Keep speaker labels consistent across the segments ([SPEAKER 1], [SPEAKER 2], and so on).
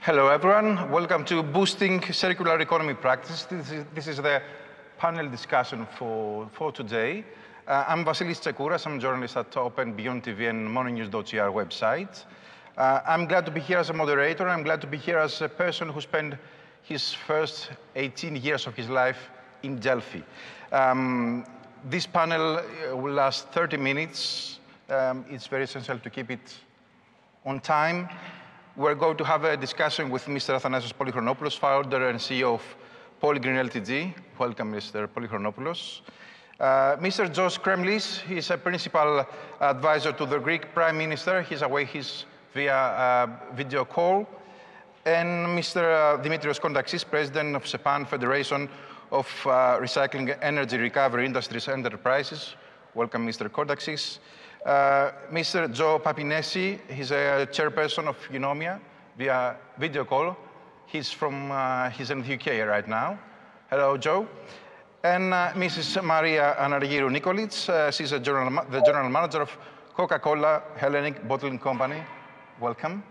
[SPEAKER 1] Hello, everyone. Welcome to Boosting Circular Economy Practice. This is the panel discussion for today. I'm Vasίλη Τσεκούρα. I'm a journalist at Open, Beyond TV, and morningnews.gr website. I'm glad to be here as a moderator. I'm glad to be here as a person who spent his first 18 years of his life in Delphi. This panel will last 30 minutes. It's very essential to keep it on time. We're going to have a discussion with Mr. Αθανάσιο Πολυχρονόπουλο, founder and CEO of PolygreenLtd. Welcome, Mr. Polychronopoulos. Mr. George Kremlis, he's a principal advisor to the Greek Prime Minister. He's away via video call. And Mr. Δημήτριος Κονταξή, President of SEPAN, Federation of Recycling Energy Recovery Industries Enterprises. Welcome, Mr. Kondaksis. Mr. Joe Papinesi, he's a chairperson of Eunomia via video call. He's in the UK right now. Hello, Joe. And Mrs. Maria Anargyrou Nίκολιτς, she's the general manager of Coca-Cola Hellenic Bottling Company. Welcome.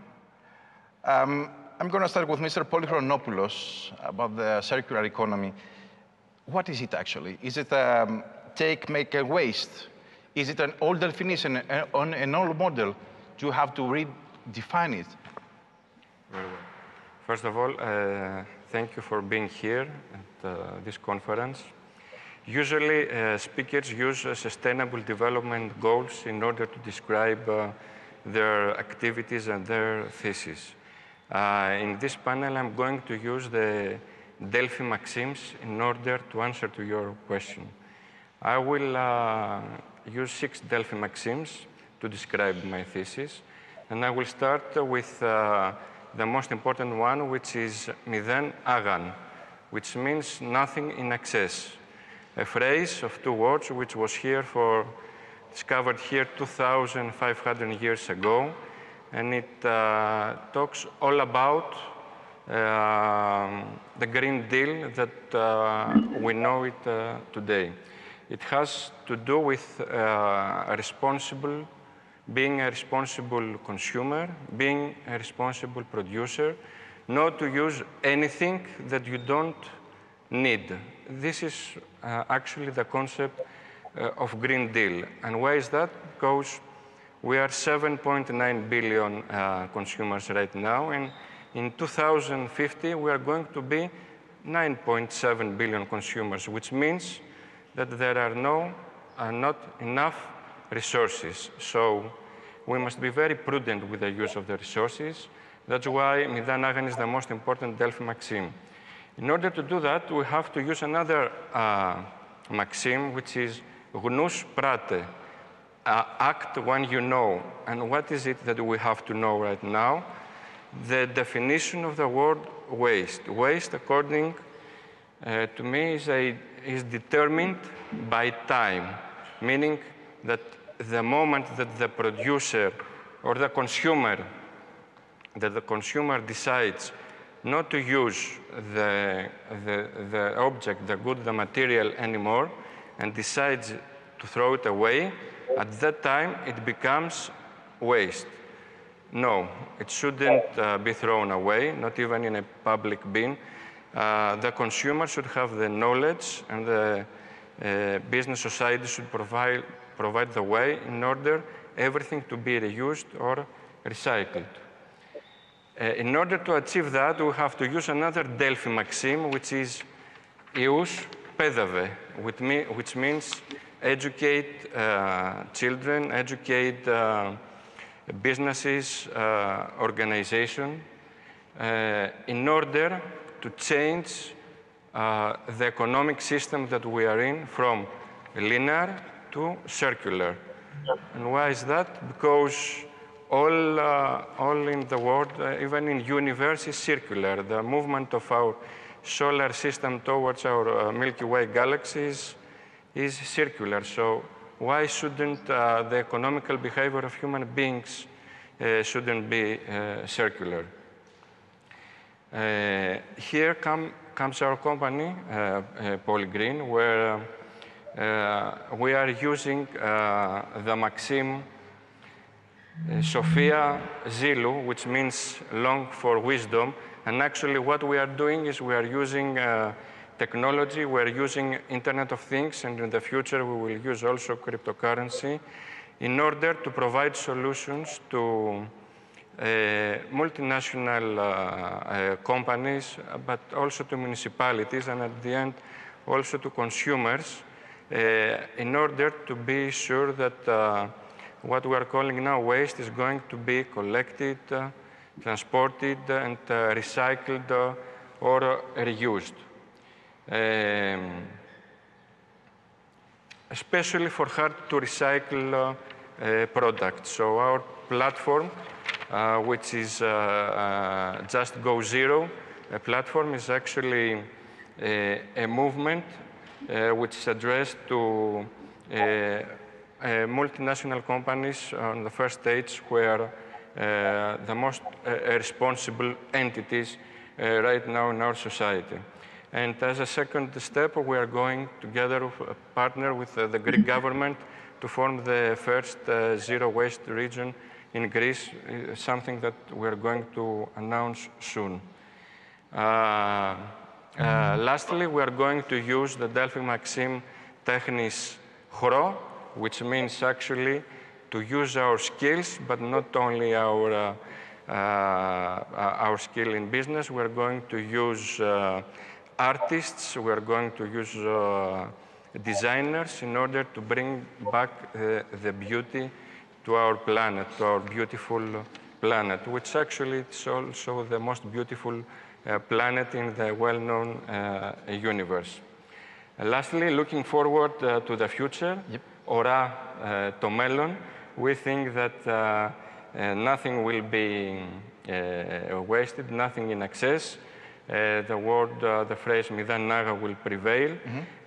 [SPEAKER 1] I'm going to start with Mr. Polychronopoulos about the circular economy. What is it actually? Is it take, make, and waste? Is it an old definition, an old model? Do you have to redefine it?
[SPEAKER 2] Very well. First of all, thank you for being here at this conference. Usually, speakers use sustainable development goals in order to describe their activities and their thesis. In this panel, I'm going to use the Delphi maxims in order to answer to your question. I will use 6 Delphi maxims to describe my thesis. And I will start with the most important one, which is μηδέν άγαν, which means nothing in excess. A phrase of 2 words which was discovered here 2,500 years ago. And it talks all about the Green Deal that we know it today. It has to do with being a responsible consumer, being a responsible producer, not to use anything that you don't need. This is actually the concept of Green Deal. And why is that? Because we are 7.9 billion consumers right now, and in 2050 we are going to be 9.7 billion consumers, which means that there are not enough resources. So we must be very prudent with the use of the resources. That's why μηδέν άγαν is the most important Delphi maxim. In order to do that, we have to use another maxim, which is γνούς πράτε, act when you know. And what is it that we have to know right now? The definition of the word waste. Waste, according to me, is determined by time, meaning that the moment that the producer or the consumer decides not to use the object, the good, the material anymore, and decides to throw it away, at that time it becomes waste. No, it shouldn't be thrown away, not even in a public bin. The consumer should have the knowledge, and the business society should provide the way in order everything to be reused or recycled. In order to achieve that, we have to use another Delphi maxim, which is ious pedave, which means educate children, educate businesses, organizations, in order to change the economic system that we are in from linear to circular. And why is that? Because all in the world, even in universe, is circular. The movement of our solar system towards our Milky Way galaxies is circular. So why shouldn't the economical behavior of human beings shouldn't be circular? Here comes our company, PolyGreen, where we are using the maxim Sophia Zilu, which means long for wisdom. And actually what we are doing is we are using technology, we are using Internet of Things, and in the future we will use also cryptocurrency in order to provide solutions to multinational companies, but also to municipalities, and at the end also to consumers, in order to be sure that what we are calling now waste is going to be collected, transported, and recycled or reused. Especially for hard-to-recycle products. So our platform, which is Just Go Zero, a platform is actually a movement which is addressed to multinational companies on the first stage where the most responsible entities right now in our society. And as a second step, we are going together partner with the Greek government to form the first zero waste region in Greece, something that we are going to announce soon. Lastly, we are going to use the Delphi Maxim Technis Chro, which means actually to use our skills, but not only our skill in business. We are going to use artists, we are going to use designers in order to bring back the beauty to our planet, to our beautiful planet, which actually is also the most beautiful planet in the well-known universe. Lastly, looking forward to the future, όραμά το μέλλον, we think that nothing will be wasted, nothing in excess. The word, the phrase μηδέν άγα will prevail,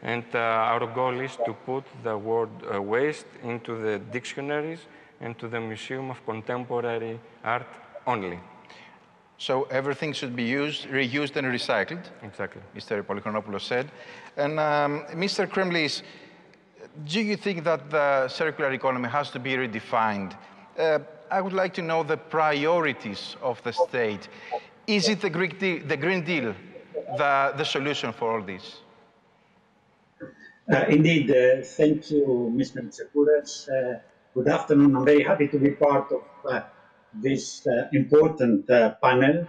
[SPEAKER 2] and our goal is to put the word waste into the dictionaries and to the Museum of Contemporary Art only.
[SPEAKER 1] So everything should be used, reused and recycled.
[SPEAKER 2] Exactly.
[SPEAKER 1] Mr. Polychronopoulos said. And Mr. Kremlis, do you think that the circular economy has to be redefined? I would like to know the priorities of the state. Is it the Green Deal the solution for all this?
[SPEAKER 3] Indeed, thank you, Mr. Tsekouras. Good afternoon. I'm very happy to be part of this important panel.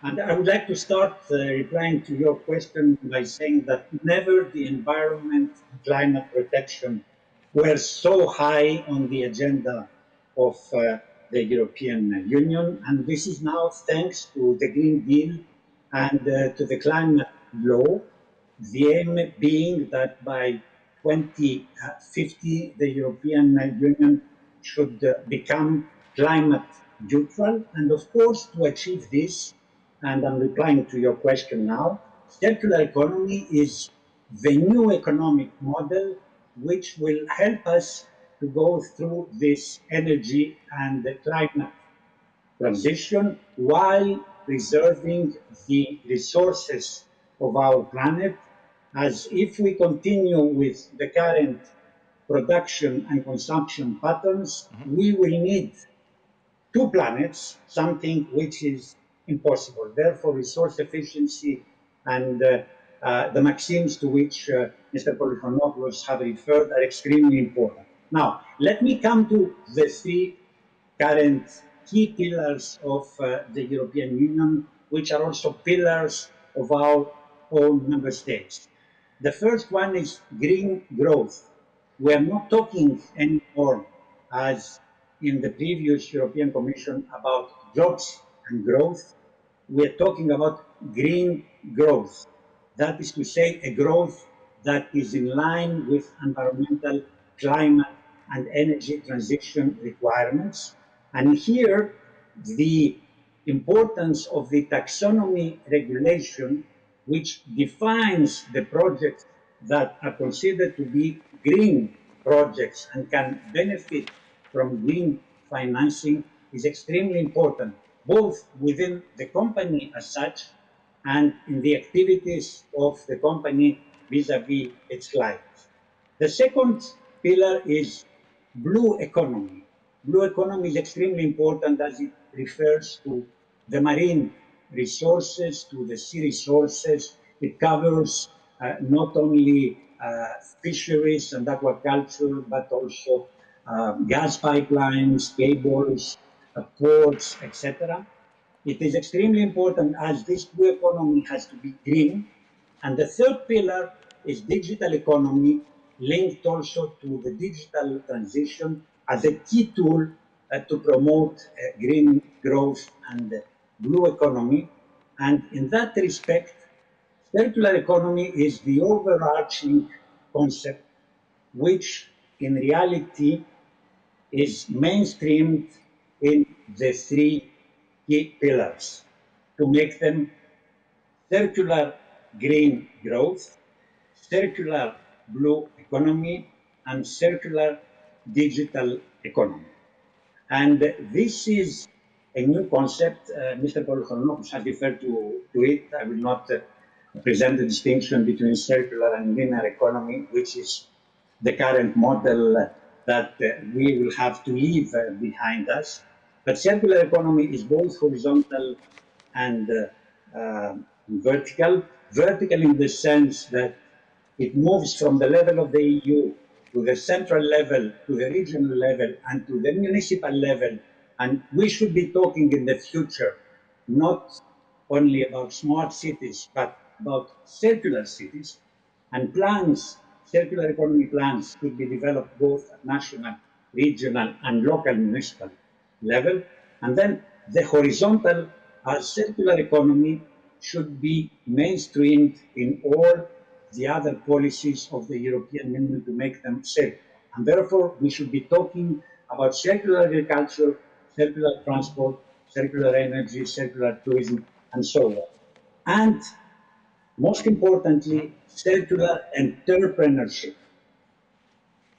[SPEAKER 3] And I would like to start replying to your question by saying that never the environment and climate protection were so high on the agenda of the European Union. And this is now thanks to the Green Deal and to the climate law. The aim being that by 2050, the European Union should become climate neutral. And of course, to achieve this, and I'm replying to your question now, circular economy is the new economic model which will help us to go through this energy and the climate transition while preserving the resources of our planet, as if we continue with the current production and consumption patterns, we will need two planets, something which is impossible. Therefore, resource efficiency and the maxims to which Mr. Polychronopoulos have referred are extremely important. Now, let me come to the three current key pillars of the European Union, which are also pillars of our own member states. The first one is green growth. We are not talking anymore, as in the previous European Commission, about jobs and growth. We are talking about green growth. That is to say, a growth that is in line with environmental, climate, and energy transition requirements. And here, the importance of the taxonomy regulation, which defines the projects that are considered to be green projects and can benefit from green financing, is extremely important, both within the company as such and in the activities of the company vis-à-vis its clients. The second pillar is blue economy. Blue economy is extremely important as it refers to the marine resources, to the sea resources. It covers not only fisheries and aquaculture, but also gas pipelines, cables, ports, etc. It is extremely important as this blue economy has to be green. And the third pillar is digital economy, linked also to the digital transition as a key tool to promote green growth and blue economy. And in that respect, circular economy is the overarching concept, which in reality is mainstreamed in the three key pillars to make them circular green growth, circular blue economy, and circular digital economy. And this is a new concept. Mr. Polυχρονόπουλο has referred to it. I will not present the distinction between circular and linear economy, which is the current model that we will have to leave behind us. But circular economy is both horizontal and vertical. Vertical in the sense that it moves from the level of the EU to the central level, to the regional level, and to the municipal level. And we should be talking in the future not only about smart cities, but about circular cities. And plans, circular economy plans, could be developed both at national, regional, and local municipal level. And then the horizontal circular economy should be mainstreamed in all the other policies of the European Union to make them circular. And therefore, we should be talking about circular agriculture, circular transport, circular energy, circular tourism, and so on. And most importantly, circular entrepreneurship.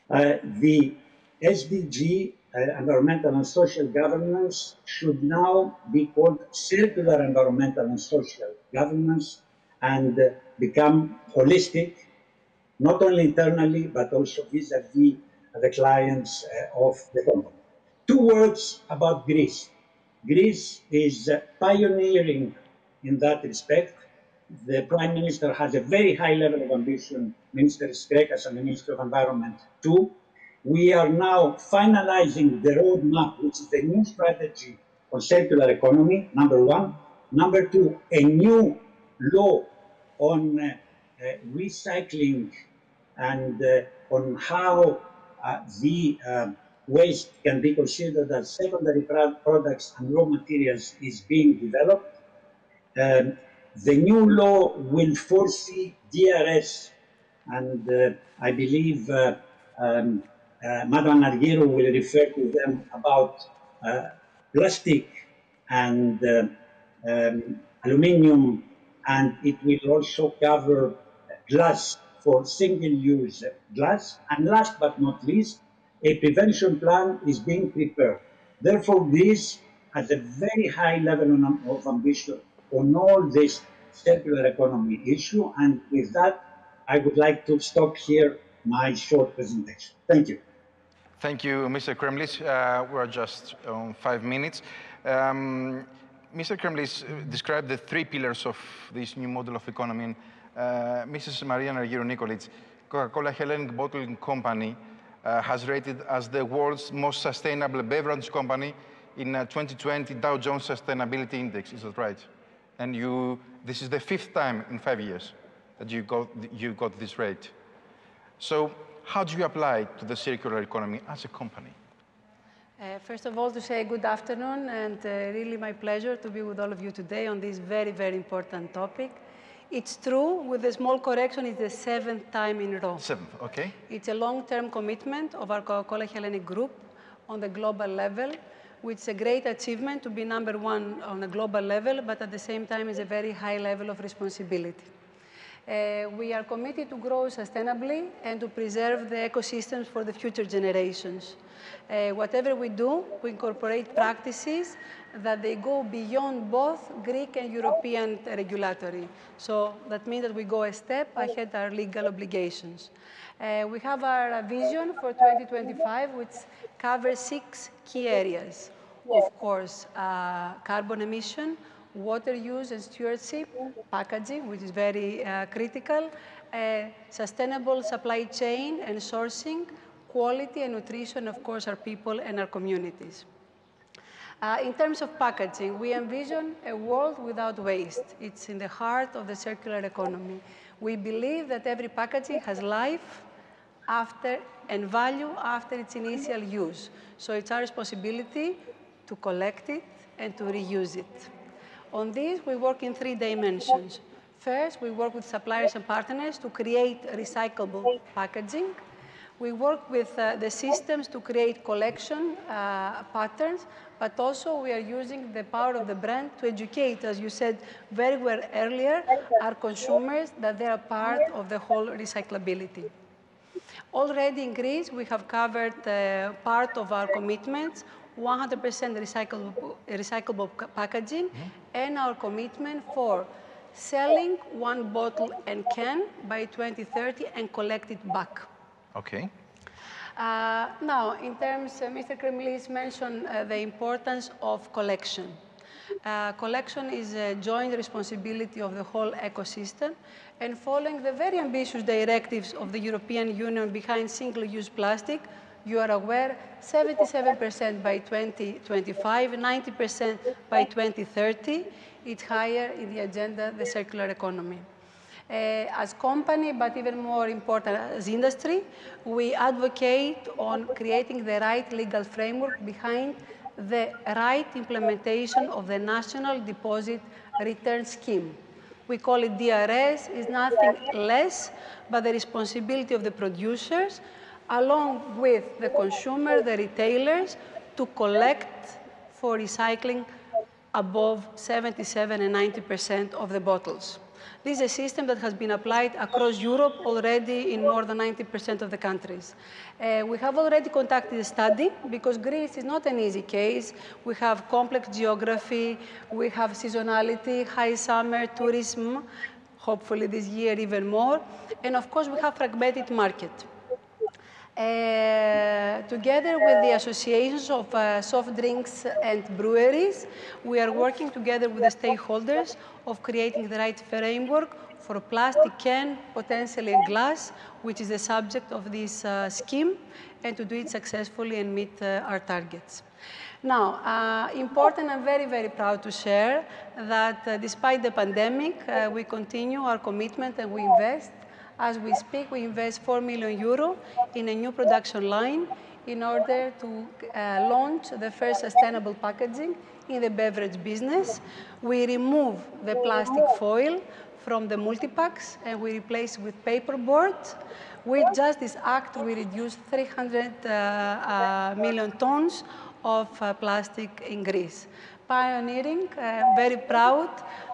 [SPEAKER 3] The SDG, environmental and social governance, should now be called circular environmental and social governance and become holistic, not only internally, but also vis-à-vis the clients of the company. Two words about Greece. Greece is pioneering in that respect. The Prime Minister has a very high level of ambition, Minister Skrekas and the Minister of Environment too. We are now finalizing the roadmap, which is the new strategy on circular economy, number one. Number two, a new law on recycling and on how the waste can be considered as secondary products and raw materials is being developed. The new law will foresee DRS, and I believe Madam Anargyrou will refer to them about plastic and aluminium, and it will also cover glass for single-use glass. And last but not least, a prevention plan is being prepared. Therefore, Greece has a very high level of ambition on all this circular economy issue. And with that, I would like to stop here my short presentation. Thank you.
[SPEAKER 1] Thank you, Mr. Kremlis. We're just on 5 minutes. Mr. Kremlis described the three pillars of this new model of economy. Mrs. Maria Anaργύρου Νίκολιτς, Coca-Cola Hellenic Bottling Company has rated as the world's most sustainable beverage company in 2020 Dow Jones Sustainability Index. Is that right? And this is the 5th time in 5 years that you got this rate. So how do you apply to the circular economy as a company?
[SPEAKER 4] First of all, to say good afternoon, and really my pleasure to be with all of you today on this very, very important topic. It's true, with a small correction, it's the 7th time in a row. 7th, okay. It's a long-term commitment of our Coca-Cola Hellenic Group on the global level, which is a great achievement to be #1 on a global level, but at the same time is a very high level of responsibility. We are committed to grow sustainably and to preserve the ecosystems for the future generations. Whatever we do, we incorporate practices that they go beyond both Greek and European regulatory. So that means that we go a step ahead of our legal obligations. We have our vision for 2025, which covers 6 key areas. Of course, carbon emission, water use and stewardship, packaging, which is very critical, sustainable supply chain and sourcing, quality and nutrition, of course, our people and our communities. In terms of packaging, we envision a world without waste. It's in the heart of the circular economy. We believe that every packaging has life after and value after its initial use. So it's our responsibility to collect it and to reuse it. On this, we work in 3 dimensions. First, we work with suppliers and partners to create recyclable packaging. We work with the systems to create collection patterns, but also we are using the power of the brand to educate, as you said very well earlier, our consumers that they are part of the whole recyclability. Already in Greece, we have covered part of our commitments, 100% recyclable packaging, and our commitment for selling 1 bottle and can by 2030 and collect it back.
[SPEAKER 1] Okay.
[SPEAKER 4] Now, in terms, Mr. Kremlis mentioned the importance of collection. Collection is a joint responsibility of the whole ecosystem, and following the very ambitious directives of the European Union behind single-use plastic, you are aware, 77% by 2025, 90% by 2030. It's higher in the agenda, the circular economy. As company, but even more important as industry, we advocate on creating the right legal framework behind the right implementation of the National Deposit Return Scheme. We call it DRS. It's nothing less but the responsibility of the producers, along with the consumer, the retailers, to collect for recycling above 77 and 90% of the bottles. This is a system that has been applied across Europe already in more than 90% of the countries. We have already conducted a study because Greece is not an easy case. We have complex geography, we have seasonality, high summer, tourism, hopefully this year even more, and of course we have fragmented market. Together with the associations of soft drinks and breweries, we are working together with the stakeholders of creating the right framework for plastic can, potentially glass, which is the subject of this scheme, and to do it successfully and meet our targets. Now, important, I'm very, very proud to share that despite the pandemic, we continue our commitment and we invest. As we speak, we invest 4 million euro in a new production line in order to launch the first sustainable packaging in the beverage business. We remove the plastic foil from the multipacks and we replace with paperboard. With just this act, we reduce 300 million tons of plastic in Greece. Pioneering, very proud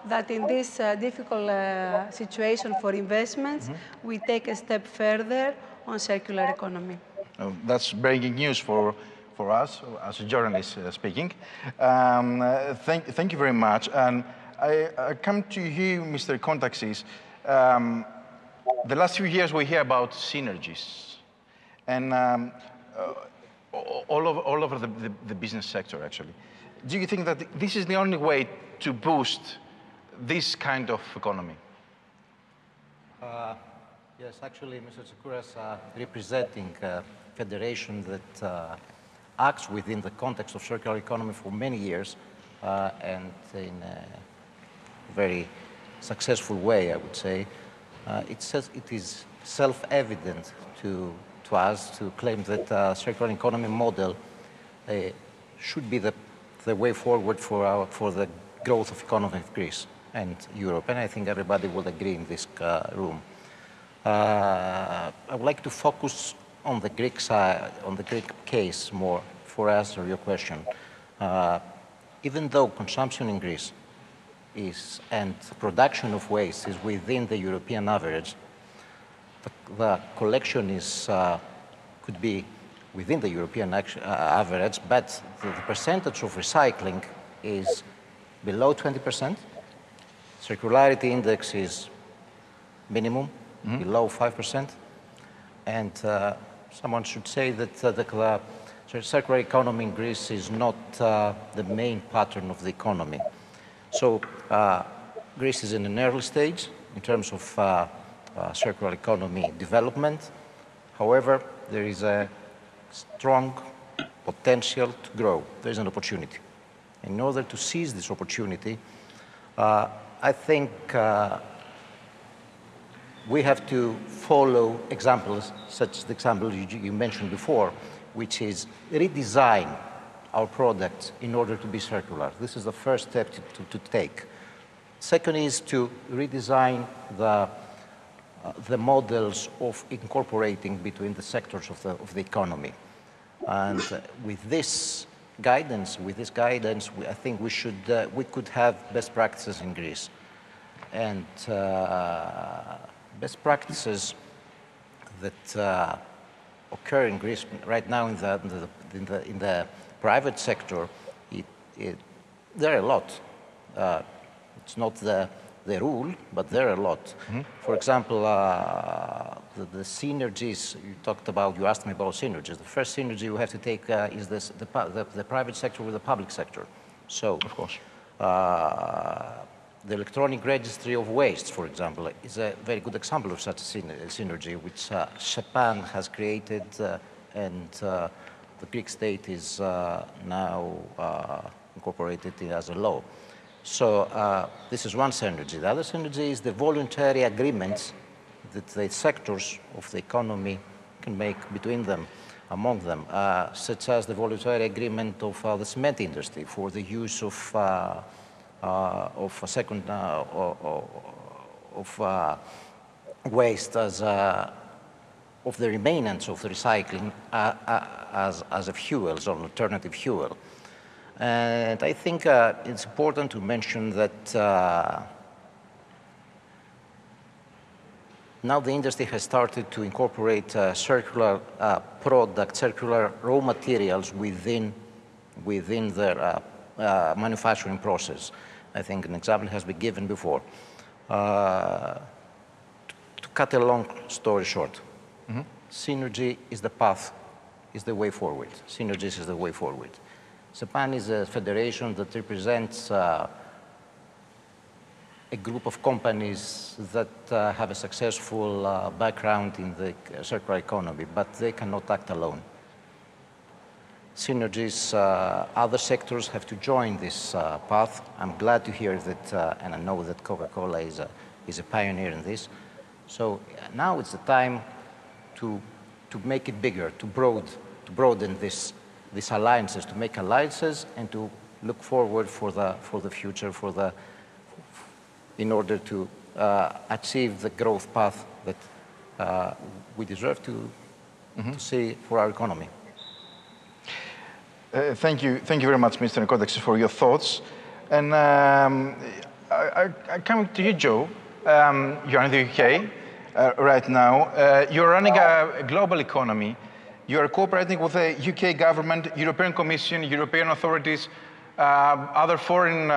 [SPEAKER 4] that in this difficult situation for investments, we take a step further on circular economy.
[SPEAKER 1] That's breaking news for us, as a journalist speaking. Thank you very much. And I come to you, Mr. Kondaksis. The last few years we hear about synergies, and all over the business sector, actually. Do you think that this is the only way to boost this kind of economy?
[SPEAKER 5] Yes, actually, Mr. Tsekouras is representing a federation that acts within the context of circular economy for many years and in a very successful way, I would say. It is self-evident to us to claim that circular economy model should be the way forward for the growth of economy of Greece and Europe, and I think everybody will agree in this room. I would like to focus on the Greek side, on the Greek case more, for answer your question. Even though consumption in Greece and production of waste is within the European average, the collection is, could be within the European average, but the percentage of recycling is below 20%. Circularity index is minimum, below 5%. And someone should say that the circular economy in Greece is not the main pattern of the economy. So Greece is in an early stage in terms of circular economy development. However, there is a strong potential to grow. There is an opportunity. In order to seize this opportunity, I think we have to follow examples, such as the example you mentioned before, which is redesign our products in order to be circular. This is the first step to take. Second is to redesign the models of incorporating between the sectors of the economy. And with this guidance, I think we could have best practices in Greece. And best practices that occur in Greece right now in the private sector, there are a lot. It's not the rule, but there are a lot. For example, the synergies you asked me about synergies. The first synergy you have to take is the private sector with the public sector. So, of course, the electronic registry of wastes, for example, is a very good example of such a synergy, which Japan has created, and the Greek state is now incorporated as a law. So this is one synergy. The other synergy is the voluntary agreements that the sectors of the economy can make between them, among them, such as the voluntary agreement of the cement industry for the use of waste as of the remains of the recycling as a fuel, as an alternative fuel. And I think it's important to mention that now the industry has started to incorporate circular products, circular raw materials within their manufacturing process. I think an example has been given before. To cut a long story short, synergy is the path, is the way forward. Synergies is the way forward. Japan is a federation that represents a group of companies that have a successful background in the circular economy, but they cannot act alone. Synergies, other sectors have to join this path. I'm glad to hear that, and I know that Coca-Cola is a pioneer in this. So now it's the time to make it bigger, to broaden these alliances, to make alliances, and to look forward for the future, in order to achieve the growth path that we deserve to see for our economy.
[SPEAKER 1] Thank you very much, Mr. Kondαξή, for your thoughts. And coming to you, Joe, you're in the UK right now. You're running a global economy. You're cooperating with the UK government, European Commission, European authorities, other foreign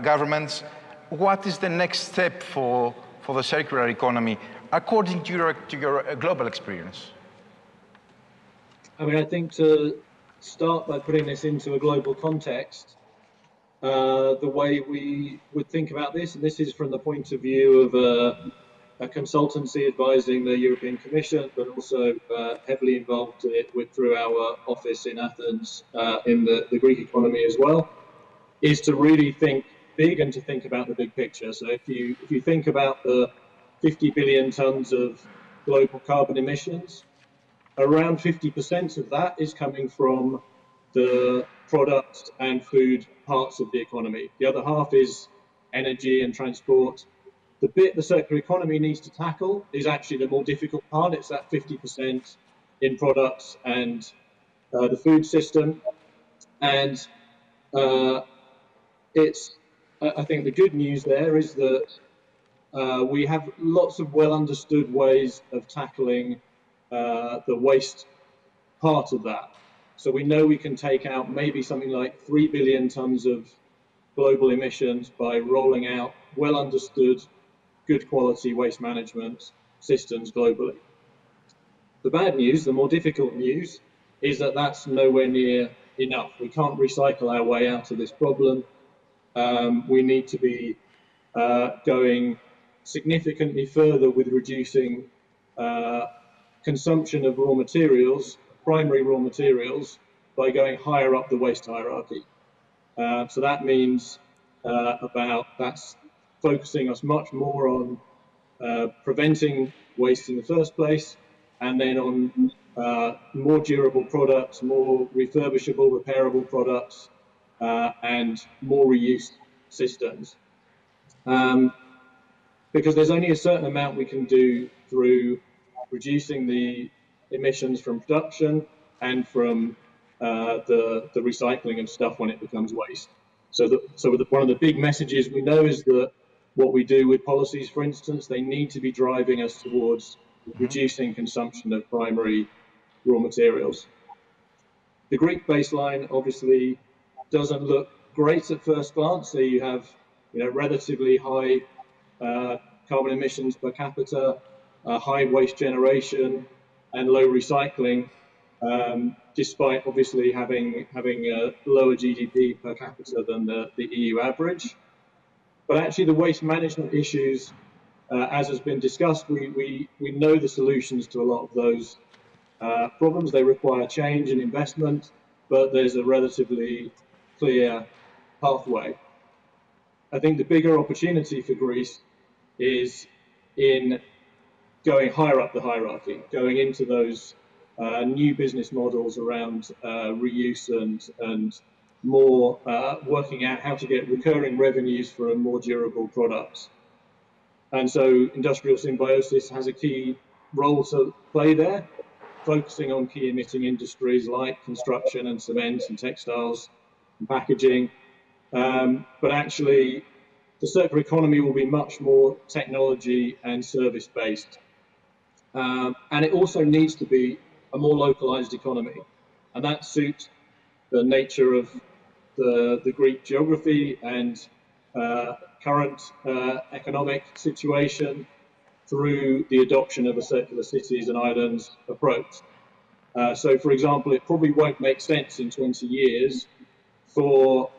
[SPEAKER 1] governments. What is the next step for the circular economy, according to your global experience?
[SPEAKER 6] I mean, I think to start by putting this into a global context, the way we would think about this, and this is from the point of view of a consultancy advising the European Commission, but also heavily involved through our office in Athens in the Greek economy as well, is to really think big and to think about the big picture. So if you think about the 50 billion tons of global carbon emissions, around 50% of that is coming from the product and food parts of the economy. The other half is energy and transport. The bit the circular economy needs to tackle is actually the more difficult part. It's that 50% in products and the food system. And it's I think the good news there is that we have lots of well-understood ways of tackling the waste part of that. So we know we can take out maybe something like 3 billion tons of global emissions by rolling out well-understood, good quality waste management systems globally. The bad news, the more difficult news, is that that's nowhere near enough. We can't recycle our way out of this problem. We need to be going significantly further with reducing consumption of raw materials, primary raw materials, by going higher up the waste hierarchy. So that means that's focusing us much more on preventing waste in the first place, and then on more durable products, more refurbishable, repairable products, and more reuse systems. Because there's only a certain amount we can do through reducing the emissions from production and from the recycling of stuff when it becomes waste. So one of the big messages we know is that what we do with policies, for instance, they need to be driving us towards reducing consumption of primary raw materials. The Greek baseline obviously doesn't look great at first glance. So you have relatively high carbon emissions per capita, high waste generation, and low recycling, despite obviously having a lower GDP per capita than the EU average. But actually the waste management issues, as has been discussed, we know the solutions to a lot of those problems. They require change and investment, but there's a relatively clear pathway. I think the bigger opportunity for Greece is in going higher up the hierarchy, going into those new business models around reuse and more working out how to get recurring revenues for more durable products. And so industrial symbiosis has a key role to play there, focusing on key emitting industries like construction and cement and textiles and packaging. But actually, the circular economy will be much more technology and service based. And it also needs to be a more localized economy. And that suits the nature of the Greek geography and current economic situation through the adoption of a circular cities and islands approach. So, for example, it probably won't make sense in 20 years for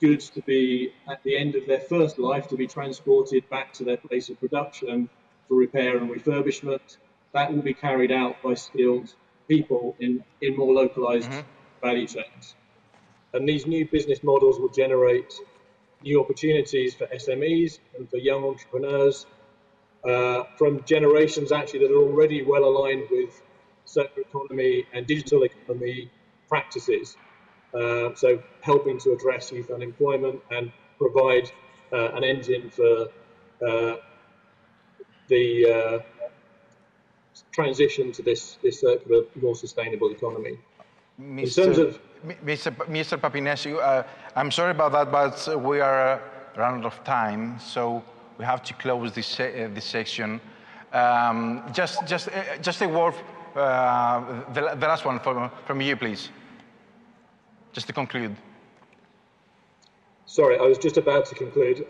[SPEAKER 6] goods to be, at the end of their first life, to be transported back to their place of production for repair and refurbishment. That will be carried out by skilled people in more localized value chains. And these new business models will generate new opportunities for SMEs and for young entrepreneurs from generations actually that are already well aligned with circular economy and digital economy practices. So helping to address youth unemployment and provide an engine for the transition to this circular, more sustainable economy. In terms of
[SPEAKER 1] Mr. Papinesi, I'm sorry about that, but we are running out of time, so we have to close this section. Just a word, the last one from you, please. Just to conclude.
[SPEAKER 6] Sorry, I was just about to conclude.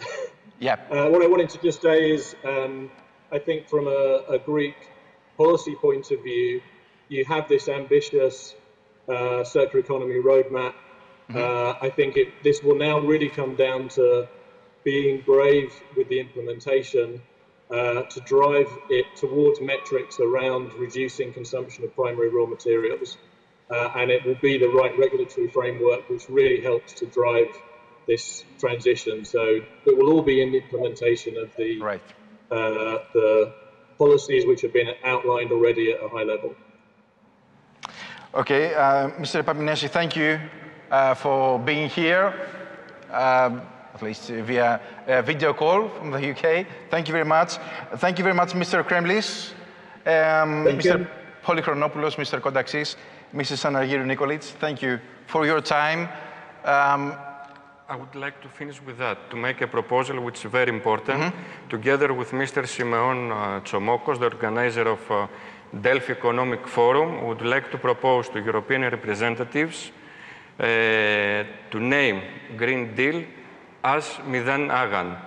[SPEAKER 1] Yeah.
[SPEAKER 6] What I wanted to just say is, I think from a Greek policy point of view, you have this ambitious circular economy roadmap. I think this will now really come down to being brave with the implementation to drive it towards metrics around reducing consumption of primary raw materials. And it will be the right regulatory framework which really helps to drive this transition. So it will all be in the implementation of the policies which have been outlined already at a high level.
[SPEAKER 1] Okay, Mr. Papinesi, thank you for being here, at least via video call from the UK. Thank you very much. Thank you very much, Mr. Kremlis, Mr. Polychronopoulos, Mr. Kondaxis, Mrs. Anargyrou Nikolit. Thank you for your time.
[SPEAKER 2] I would like to finish with that, to make a proposal which is very important, together with Mr. Simeon Tsomokos, the organizer of Delphi Economic Forum. We would like to propose to European representatives to name Green Deal as Midan Agan.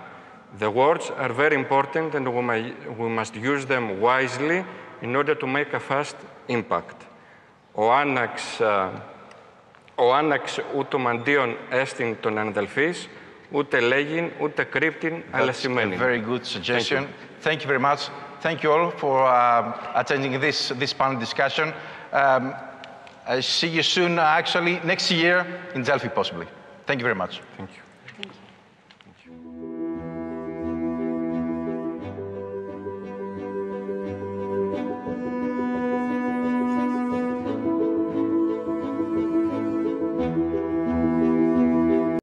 [SPEAKER 2] The words are very important and we must use them wisely in order to make a fast impact. Ο άναξ ούτω αντίον έστιν των αναδελφής, ούτε λέγειν, ούτε κρύπτην, αλλά σημαίνει.
[SPEAKER 1] Very good suggestion. Thank you very much. Thank you all for attending this panel discussion. I see you soon, actually, next year in Delphi, possibly. Thank you very much.
[SPEAKER 2] Thank you.
[SPEAKER 4] Thank you.